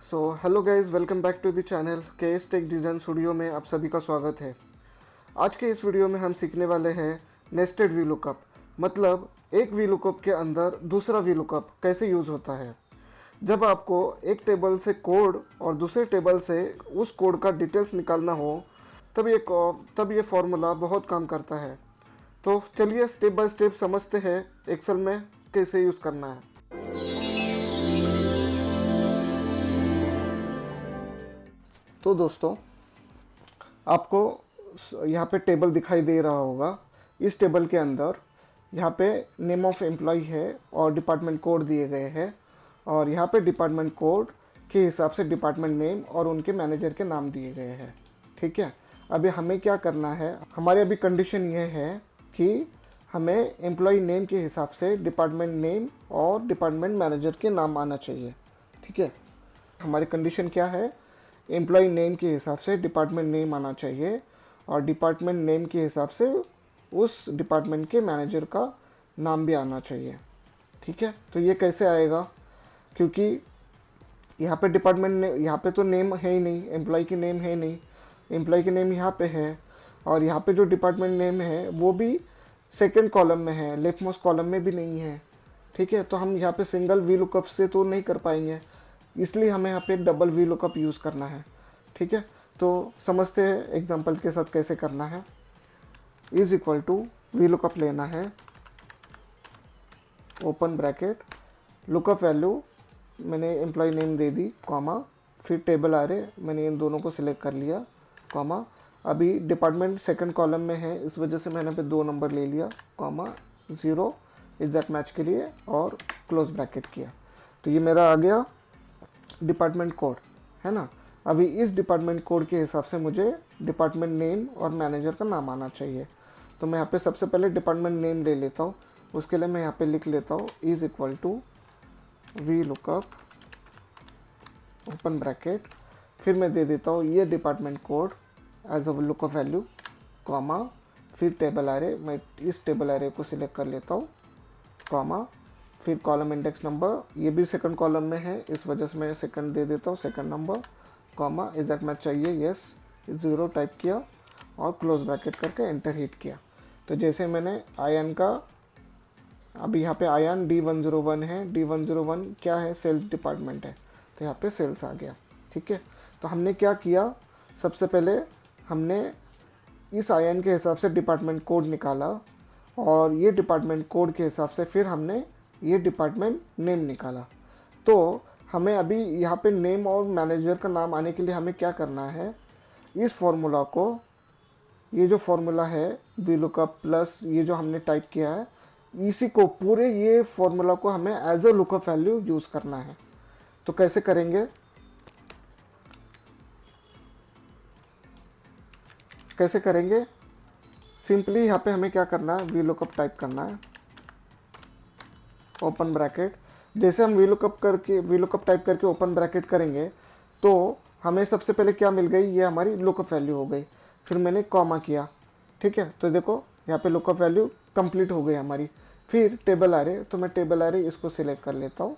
Hello guys, welcome back to the channel K S tech design studio में आप सभी का स्वागत है। आज के इस वीडियो में हम सीखने वाले हैं नेस्टेड वी लुकअप, मतलब एक वी लुकअप के अंदर दूसरा वी लुकअप कैसे यूज़ होता है। जब आपको एक टेबल से कोड और दूसरे टेबल से उस कोड का डिटेल्स निकालना हो तब ये फॉर्मूला बहुत काम करता है। तो चलिए स्टेप बाय स्टेप समझते हैं एक्सेल में कैसे यूज़ करना है। तो दोस्तों, आपको यहाँ पे टेबल दिखाई दे रहा होगा। इस टेबल के अंदर यहाँ पे नेम ऑफ एम्प्लॉय है और डिपार्टमेंट कोड दिए गए हैं, और यहाँ पे डिपार्टमेंट कोड के हिसाब से डिपार्टमेंट नेम और उनके मैनेजर के नाम दिए गए हैं। ठीक है, अभी हमें क्या करना है, हमारी अभी कंडीशन ये है कि हमें एम्प्लॉय नेम के हिसाब से डिपार्टमेंट नेम और डिपार्टमेंट मैनेजर के नाम आना चाहिए। ठीक है, हमारी कंडीशन क्या है, एम्प्लॉय नेम के हिसाब से डिपार्टमेंट नेम आना चाहिए और डिपार्टमेंट नेम के हिसाब से उस डिपार्टमेंट के मैनेजर का नाम भी आना चाहिए। ठीक है, तो ये कैसे आएगा, क्योंकि यहाँ पे यहाँ पे तो नेम है ही नहीं, एम्प्लॉय की नेम है नहीं, एम्प्लॉय की नेम यहाँ पे है और यहाँ पे जो डिपार्टमेंट नेम है वो भी सेकेंड कॉलम में है, लेफ्ट मोस्ट कॉलम में भी नहीं है। ठीक है, तो हम यहाँ पे सिंगल वी लुकअप से तो नहीं कर पाएंगे, इसलिए हमें यहाँ पे डबल वी लुकअप यूज़ करना है। ठीक है, तो समझते हैं एग्जांपल के साथ कैसे करना है। Is equal to V lookup लेना है, ओपन ब्रैकेट, लुकअप वैल्यू मैंने एम्प्लॉय नेम दे दी, कॉमा, फिर टेबल आ रहे मैंने इन दोनों को सिलेक्ट कर लिया, कॉमा। अभी डिपार्टमेंट सेकंड कॉलम में है, इस वजह से मैंने पे 2 नंबर ले लिया, कॉमा 0 एग्जैक्ट मैच के लिए और क्लोज ब्रैकेट किया। तो ये मेरा आ गया डिपार्टमेंट कोड, है ना। अभी इस डिपार्टमेंट कोड के हिसाब से मुझे डिपार्टमेंट नेम और मैनेजर का नाम आना चाहिए। तो मैं यहाँ पे सबसे पहले डिपार्टमेंट नेम ले लेता हूँ। उसके लिए मैं यहाँ पे लिख लेता हूँ is equal to V lookup, open bracket, फिर मैं दे देता हूँ ये department code as a lookup value, comma, फिर टेबल एरे, मैं इस टेबल एरे को सिलेक्ट कर लेता हूँ, कॉमा, फिर कॉलम इंडेक्स नंबर, ये भी सेकंड कॉलम में है, इस वजह से मैं सेकंड दे देता हूँ, second number, comma, exact match चाहिए, यस, 0 टाइप किया और क्लोज ब्रैकेट करके एंटर हिट किया। तो जैसे मैंने आयन का, अभी यहाँ पे आयन D101 है, D101 क्या है, सेल्स डिपार्टमेंट है, तो यहाँ पे सेल्स आ गया। ठीक है, तो हमने क्या किया, सबसे पहले हमने इस आयन के हिसाब से डिपार्टमेंट कोड निकाला और ये डिपार्टमेंट कोड के हिसाब से फिर हमने ये डिपार्टमेंट नेम निकाला। तो हमें अभी यहाँ पे नेम और मैनेजर का नाम आने के लिए हमें क्या करना है, इस फॉर्मूला को, ये जो फॉर्मूला है वी लुकअप प्लस ये जो हमने टाइप किया है, इसी को पूरे ये फॉर्मूला को हमें as a lookup value use करना है। तो कैसे करेंगे, सिंपली यहाँ पे हमें क्या करना है, वी लुकअप टाइप करना है, ओपन ब्रैकेट। जैसे हम वी लुकअप टाइप करके ओपन ब्रैकेट करेंगे तो हमें सबसे पहले क्या मिल गई, ये हमारी लुकअप वैल्यू हो गई, फिर मैंने कॉमा किया। ठीक है, तो देखो यहाँ पे लुकअप वैल्यू कंप्लीट हो गई हमारी। फिर टेबल आ रहे, तो मैं टेबल आ रहे इसको सिलेक्ट कर लेता हूँ,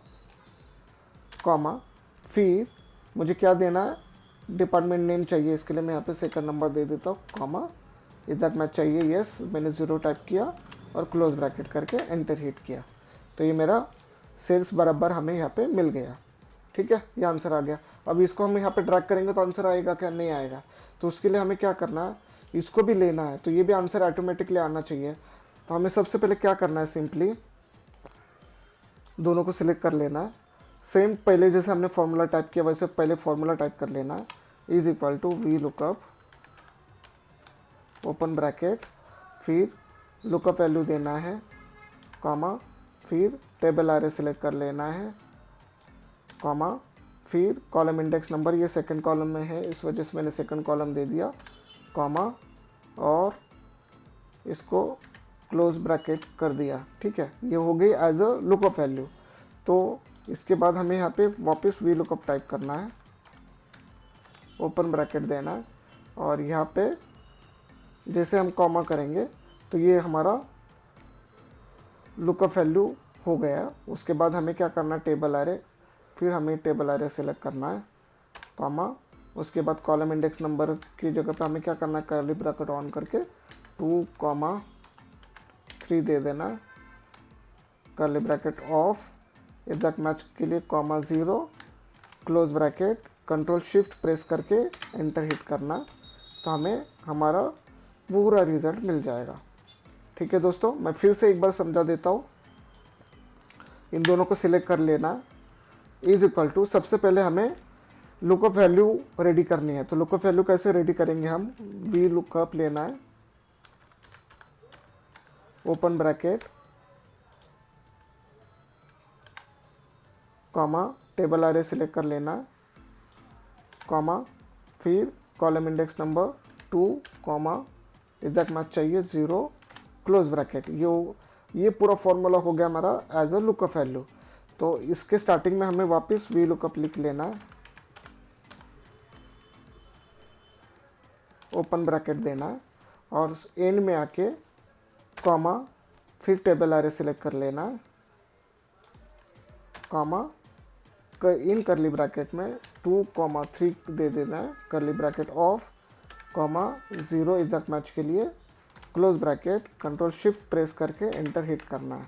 कॉमा, फिर मुझे क्या देना है, डिपार्टमेंट नेम चाहिए, इसके लिए मैं यहाँ पे सेकंड नंबर दे देता हूँ, कॉमा, एग्जैक्ट मैच चाहिए, यस, मैंने 0 टाइप किया और क्लोज ब्रैकेट करके एंटर हिट किया। तो ये मेरा सेल्स बराबर हमें यहाँ पे मिल गया। ठीक है, ये आंसर आ गया। अब इसको हम यहाँ पे ड्रैग करेंगे तो आंसर आएगा क्या, नहीं आएगा। तो उसके लिए हमें क्या करना है, इसको भी लेना है, तो ये भी आंसर ऑटोमेटिकली आना चाहिए। तो हमें सबसे पहले क्या करना है, सिंपली दोनों को सिलेक्ट कर लेना है, सेम पहले जैसे हमने फॉर्मूला टाइप किया वैसे पहले फॉर्मूला टाइप कर लेना है, is equal to V lookup, open bracket, फिर लुकअप वैल्यू देना है, कॉमा, फिर टेबल एरे सिलेक्ट कर लेना है, कॉमा, फिर कॉलम इंडेक्स नंबर, ये सेकंड कॉलम में है इस वजह से मैंने सेकंड कॉलम दे दिया, कॉमा, और इसको क्लोज ब्रैकेट कर दिया। ठीक है, ये हो गई एज अ लुकअप वैल्यू। तो इसके बाद हमें यहाँ पे वापस वी लुकअप टाइप करना है, ओपन ब्रैकेट देना है, और यहाँ पे जैसे हम कॉमा करेंगे तो ये हमारा लुकअप वैल्यू हो गया। उसके बाद हमें क्या करना है, टेबल एरे, फिर हमें टेबल एरे सेलेक्ट करना है, कॉमा, उसके बाद कॉलम इंडेक्स नंबर की जगह पे हमें क्या करना है, कर्ली ब्रैकेट ऑन करके 2,3 दे देना, curly bracket of, exact match के लिए 0, close bracket, control shift press करके एंटर हिट करना, तो हमें हमारा पूरा रिजल्ट मिल जाएगा। ठीक है दोस्तों, मैं फिर से एक बार समझा देता हूँ। इन दोनों को सिलेक्ट कर लेना, इज इक्वल टू, सबसे पहले हमें लुकअप वैल्यू रेडी करनी है। तो लुकअप वैल्यू कैसे रेडी करेंगे हम, वी लुकअप लेना है, ओपन ब्रैकेट, कॉमा, टेबल अरे सिलेक्ट कर लेना, कॉमा, फिर column index number 2, comma, exact match चाहिए 0, क्लोज ब्रैकेट। ये पूरा फॉर्मूला हो गया हमारा एज अ लुकअप वैल्यू। तो इसके स्टार्टिंग में हमें वापस वी लुकअप लिख लेना है, ओपन ब्रैकेट देना है, और एंड में आके कॉमा, फिर टेबल अरे सिलेक्ट कर लेना है, कॉमा, इन करली ब्रैकेट में 2,3 दे देना है, करली bracket of, comma, 0 exact match के लिए, close bracket, control shift press करके एंटर हिट करना है,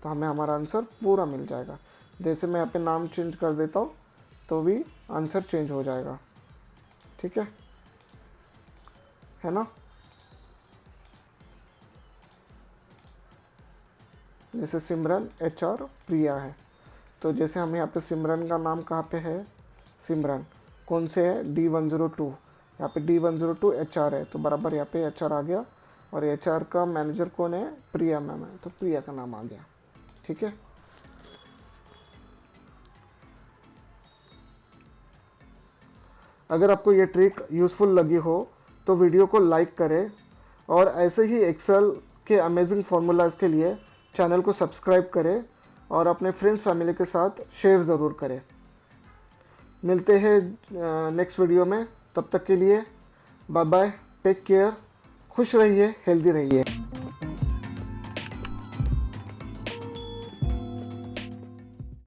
तो हमें हमारा आंसर पूरा मिल जाएगा। जैसे मैं यहाँ पे नाम चेंज कर देता हूँ तो भी आंसर चेंज हो जाएगा। ठीक है ना। जैसे सिमरन HR प्रिया है, तो जैसे हम यहाँ पे सिमरन का नाम कहाँ पे है, सिमरन कौन से है, D102, यहाँ पे D102 HR है, तो बराबर यहाँ पे HR आ गया, और HR का मैनेजर कौन है, प्रिया मैम है, तो प्रिया का नाम आ गया। ठीक है। अगर आपको ये ट्रिक यूज़फुल लगी हो तो वीडियो को लाइक करें, और ऐसे ही एक्सेल के अमेजिंग फार्मूलाज के लिए चैनल को सब्सक्राइब करें, और अपने फ्रेंड्स फैमिली के साथ शेयर ज़रूर करें। मिलते हैं नेक्स्ट वीडियो में, तब तक के लिए बाय बाय, टेक केयर, खुश रहिए, हेल्दी रहिए।